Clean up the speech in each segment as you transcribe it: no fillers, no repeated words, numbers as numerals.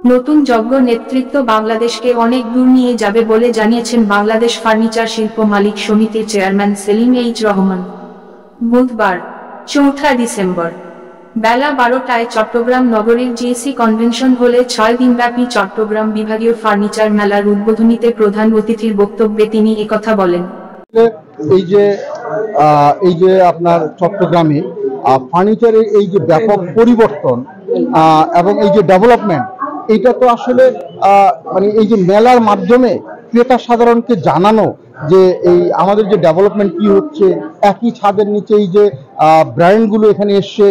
নতুন যোগ্য নেতৃত্ব বাংলাদেশকে অনেক দূর নিয়ে যাবে বলে জানিয়েছেন বাংলাদেশ ফার্নিচার শিল্প মালিক সমিতির চেয়ারম্যান সেলিম এইচ রহমান। বুধবার ৪ ডিসেম্বর বেলা ১২টায় চট্টগ্রাম নগরীর জিএসি কনভেনশন হলে ৬ দিনব্যাপী চট্টগ্রাম বিভাগীয় ফার্নিচার মেলার উদ্বোধনীতে প্রধান অতিথির বক্তব্যে তিনি একথা বলেন। এই যে আপনার চট্টগ্রামে ফার্নিচারের এই যে ব্যাপক পরিবর্তন এবং এই যে ডেভেলপমেন্ট, এটা তো আসলে মানে এই যে মেলার মাধ্যমে ক্রেতা সাধারণকে জানানো যে এই আমাদের যে ডেভেলপমেন্ট কি হচ্ছে, একই ছাদের নিচে এই যে ব্র্যান্ডগুলো এখানে এসছে,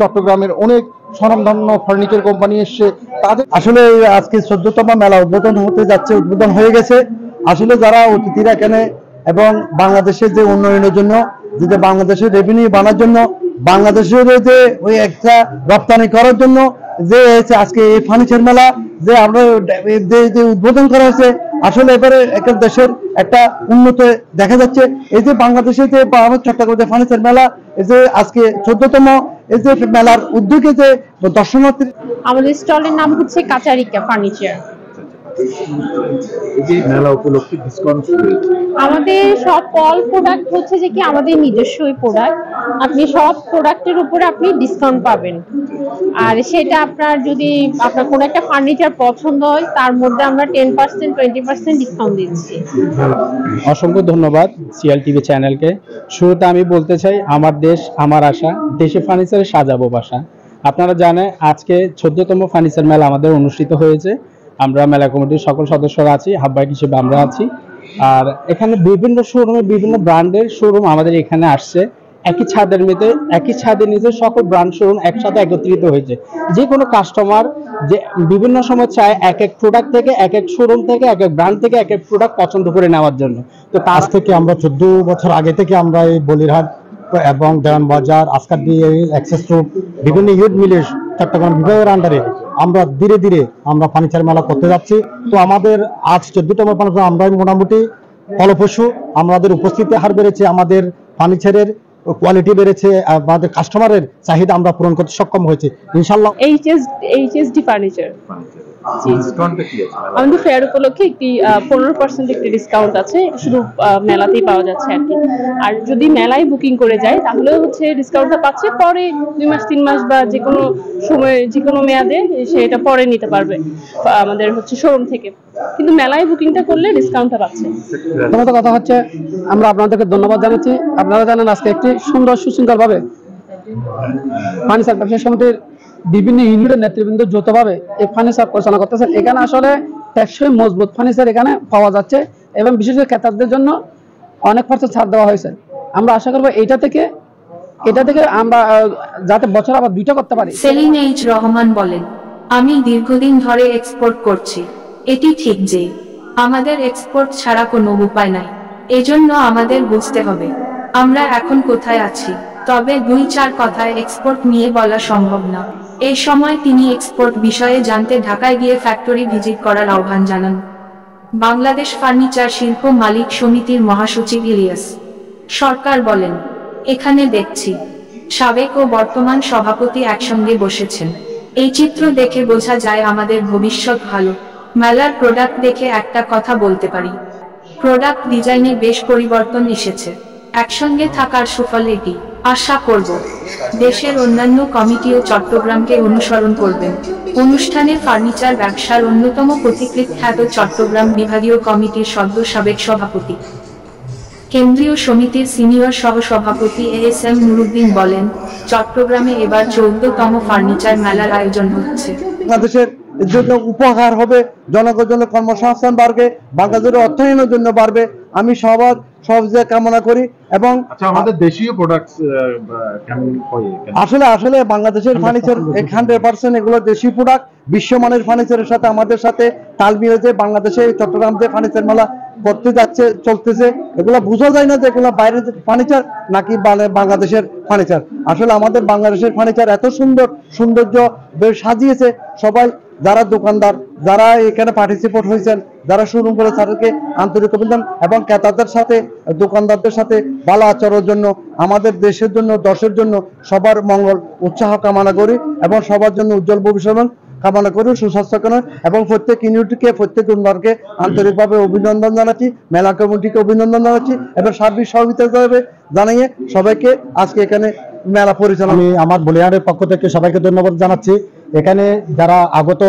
চট্টগ্রামের অনেক স্বনামধন্য ফার্নিচার কোম্পানি এসছে, তাদের আসলে আজকে 14তম মেলা উদ্বোধন হতে যাচ্ছে, উদ্বোধন হয়ে গেছে। আসলে যারা অতিথিরা এখানে এবং বাংলাদেশের যে উন্নয়নের জন্য, যে বাংলাদেশের রেভিনিউ বাড়ার জন্য, বাংলাদেশের যে ওই একটা রপ্তানি করার জন্য যে আজকে এই ফার্নিচার মেলা যে আমরা যে উদ্বোধন করা হয়েছে, আসলে এবারে একটা দেশের একটা উন্নত দেখা যাচ্ছে। এই যে বাংলাদেশে যে চট্টগ্রামের ফার্নিচার মেলা, এই যে আজকে 14তম এই যে মেলার উদ্যোগে যে দর্শনার্থী, আমাদের স্টলের নাম হচ্ছে কাচারিকা ফার্নিচার। মেলা উপলক্ষে ডিসকাউন্ট আমাদের সব অল প্রোডাক্ট হচ্ছে যে কি আমাদের নিজস্বই প্রোডাক্ট, আপনি সব প্রোডাক্টের উপরে আপনি ডিসকাউন্ট পাবেন। আর সেটা আপনার যদি আপনার কোনো একটা ফার্নিচার পছন্দ হয় তার মধ্যে আমরা 10% 20% ডিসকাউন্ট দিচ্ছি। অসংখ্য ধন্যবাদ সিএল টিভি চ্যানেলকে। শুরুতে আমি বলতে চাই, আমার দেশ আমার আশা, দেশে ফার্নিচারে সাজাবো বাসা। আপনারা জানেন আজকে 14তম ফার্নিচার মেলা আমাদের অনুষ্ঠিত হয়েছে। আমরা মেলা কমিটির সকল সদস্যরা আছি, আহ্বায়ক হিসেবে আমরা আছি। আর এখানে বিভিন্ন শোরুমে বিভিন্ন ব্র্যান্ডের শোরুম আমাদের এখানে আসছে। একই ছাদের নিচে সকল ব্র্যান্ড শোরুম একসাথে একত্রিত হয়েছে। যে কোনো কাস্টমার যে বিভিন্ন সময় চায় এক এক প্রোডাক্ট থেকে, এক এক শোরুম থেকে, এক এক ব্র্যান্ড থেকে এক এক প্রোডাক্ট পছন্দ করে নেওয়ার জন্য। তো কাজ থেকে আমরা 14 বছর আগে থেকে আমরা এই বলিরহাট এবং দেওয়ানবাজার, আসকারডি, অ্যাক্সেস টু বিভিন্ন ইউথ মিলে চট্টগ্রাম বিভাগের আন্ডারে আমরা ধীরে ধীরে আমরা ফার্নিচার মেলা করতে যাচ্ছি। তো আমাদের আজ 14তম ফার্নিচার আমরা মোটামুটি ফলপ্রসূ, আমাদের উপস্থিতি হার বেড়েছে, আমাদের ফার্নিচারের কোয়ালিটি বেড়েছে, আমাদের কাস্টমারের চাহিদা আমরা পূরণ করতে সক্ষম হয়েছে ইনশাআল্লাহ। এইচএসডি ফার্নিচার আমাদের ফেয়ার উপলক্ষে একটি 15% একটি ডিসকাউন্ট আছে, শুধু মেলাতেই পাওয়া যাচ্ছে আর কি। আর যদি মেলায় বুকিং করে যায় তাহলে হচ্ছে ডিসকাউন্টটা পাচ্ছে, পরে 2 মাস 3 মাস বা যে কোনো সময় যে কোনো মেয়াদে সেটা পরে নিতে পারবে আমাদের হচ্ছে শোরুম থেকে, কিন্তু মেলায় বুকিংটা করলে ডিসকাউন্টটা পাচ্ছে। প্রথমত কথা হচ্ছে আমরা আপনাদেরকে ধন্যবাদ জানাচ্ছি। আপনারা জানেন আজকে একটি সুন্দর সুশৃঙ্খলভাবে ফার্নিচার ব্যবসা সমিতির বিভিন্ন ইউনিটের নেতৃবৃন্দ যৌথভাবে এই ফার্নিচার পরিচালনা করতেছেন। এখানে আসলে টেকসই মজবুত ফার্নিচার এখানে পাওয়া যাচ্ছে এবং বিশেষ করে ক্রেতাদের জন্য অনেক % ছাড় দেওয়া হয়েছে। আমরা আশা করবো এটা থেকে আমরা যাতে বছর আবার 2টা করতে পারি। সেলিম এইচ রহমান বলেন, আমি দীর্ঘদিন ধরে এক্সপোর্ট করছি। এটি ঠিক যে আমাদের এক্সপোর্ট ছাড়া কোনো উপায় নাই, এজন্য আমাদের বুঝতে হবে আমরা এখন কোথায় আছি। তবে 2-4 কথায় এক্সপোর্ট নিয়ে বলা সম্ভব না। এই সময় তিনি এক্সপোর্ট বিষয়ে জানতে ঢাকায় গিয়ে ফ্যাক্টরি ভিজিট করার আহ্বান জানান। বাংলাদেশ ফার্নিচার শিল্প মালিক সমিতির মহাসচিব ইলিয়াস সরকার বলেন, এখানে দেখছি সাবেক ও বর্তমান সভাপতি একসঙ্গে বসেছেন। এই চিত্র দেখে বোঝা যায় আমাদের ভবিষ্যৎ ভালো। মেলার প্রোডাক্ট দেখে একটা কথা বলতে পারি, প্রোডাক্ট ডিজাইনে বেশ পরিবর্তন এসেছে। একসঙ্গে থাকার সুফল এটি। আশা করব দেশের অন্যান্য কমিটিও চট্টগ্রামকে অনুসরণ করবেন। অনুষ্ঠানে ফার্নিচার ব্যবসার অন্যতম পথিকৃৎ খ্যাত চট্টগ্রাম বিভাগীয় কমিটির সদ্য সাবেক সভাপতি, কেন্দ্রীয় সমিতির সিনিয়র সহসভাপতি এএসএম নুরুদ্দিন বলেন, চট্টগ্রামে এবার 14তম ফার্নিচার মেলার আয়োজন হচ্ছে। বাংলাদেশের জন্য উপকার হবে, জনগণের জন্য কর্মসংস্থান বাড়বে, বাংলাদেশের অর্থায়নের জন্য বাড়বে। আমি সব যে কামনা করি। এবং আমাদের দেশীয় প্রোডাক্টস আসলে বাংলাদেশের ফার্নিচার 100% এগুলো দেশীয় প্রোডাক্ট। বিশ্বমানের ফার্নিচারের সাথে আমাদের সাথে তাল মিলেছে। বাংলাদেশে চট্টগ্রাম যে ফার্নিচার মেলা করতে যাচ্ছে, চলতেছে, এগুলো বোঝা যায় না যে এগুলো বাইরের ফার্নিচার নাকি বাংলাদেশের ফার্নিচার। আসলে আমাদের বাংলাদেশের ফার্নিচার এত সৌন্দর্য সাজিয়েছে সবাই, যারা দোকানদার, যারা এখানে পার্টিসিপেট হয়েছেন, যারা শোরুম করে তাদেরকে আন্তরিক অভিনন্দন এবং ক্রেতাদের সাথে দোকানদারদের সাথে ভালো আচরণের জন্য, আমাদের দেশের জন্য, দশের জন্য সবার মঙ্গল উৎসাহ কামনা করি এবং সবার জন্য উজ্জ্বল ভবিষ্যৎ কামনা করি, সুস্বাস্থ্য কামনা, এবং প্রত্যেক ইউনিটকে প্রত্যেক মেম্বারকে আন্তরিকভাবে অভিনন্দন জানাচ্ছি, মেলা কমিটিকে অভিনন্দন জানাচ্ছি এবং সার্বিক সহযোগিতা জানিয়ে সবাইকে আজকে এখানে মেলা পরিচালনা। আমি আমার বলিহারের পক্ষ থেকে সবাইকে ধন্যবাদ জানাচ্ছি। এখানে যারা আগত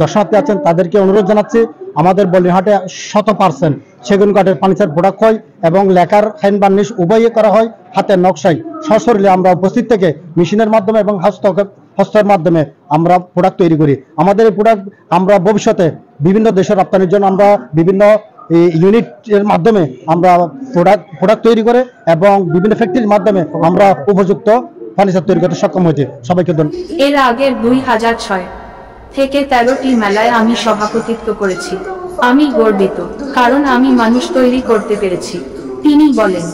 দর্শনার্থী আছেন তাদেরকে অনুরোধ জানাচ্ছি, আমাদের বলিহাটে 100% সেগুন কাঠের ফার্নিচার প্রোডাক্ট হয় এবং লেখার হ্যান্ড বার্নিশ উভয়ে করা হয় হাতের নকশায়। সশরীরে আমরা উপস্থিত থেকে মেশিনের মাধ্যমে এবং হস্তের মাধ্যমে আমরা প্রোডাক্ট তৈরি করি। আমাদের এই প্রোডাক্ট আমরা ভবিষ্যতে বিভিন্ন দেশে রপ্তানির জন্য আমরা বিভিন্ন ইউনিটের মাধ্যমে আমরা প্রোডাক্ট তৈরি করে এবং বিভিন্ন ফ্যাক্টরির মাধ্যমে আমরা উপযুক্ত ফার্নিচার তৈরি করতে সক্ষম হয়েছে। সবাইকে ধন্যবাদ। এর আগের 2006 থেকে 13টি মেলায় আমি সভাপতিত্ব করেছি। আমি গর্বিত, কারণ আমি মানুষ তৈরি করতে পেরেছি। তিনি বলেন,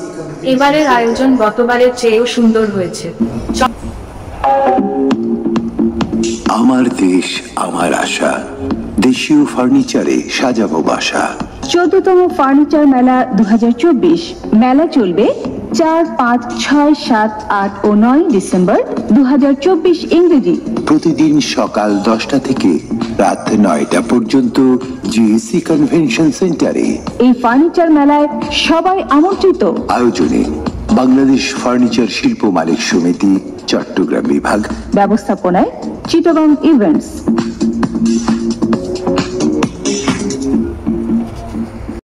এবারের আয়োজন গতবারের চেয়েও সুন্দর হয়েছে। আমার দেশ আমার আশা, দেশীয় ফার্নিচারে সাজাবো বাসা। 14তম ফার্নিচার মেলা 2024 মেলা চলবে 4, 5, 6, 7, 8 ও 9 ডিসেম্বর 2024 ইংরেজি। প্রতিদিন সকাল 10টা থেকে রাত 9টা পর্যন্ত জিএসসি কনভেনশন সেন্টারে। এই ফার্নিচার মেলায় সবাই আমন্ত্রিত। আয়োজনে বাংলাদেশ ফার্নিচার শিল্প মালিক সমিতি, চট্টগ্রাম বিভাগ। ব্যবস্থাপনায় চিটাগং ইভেন্টস।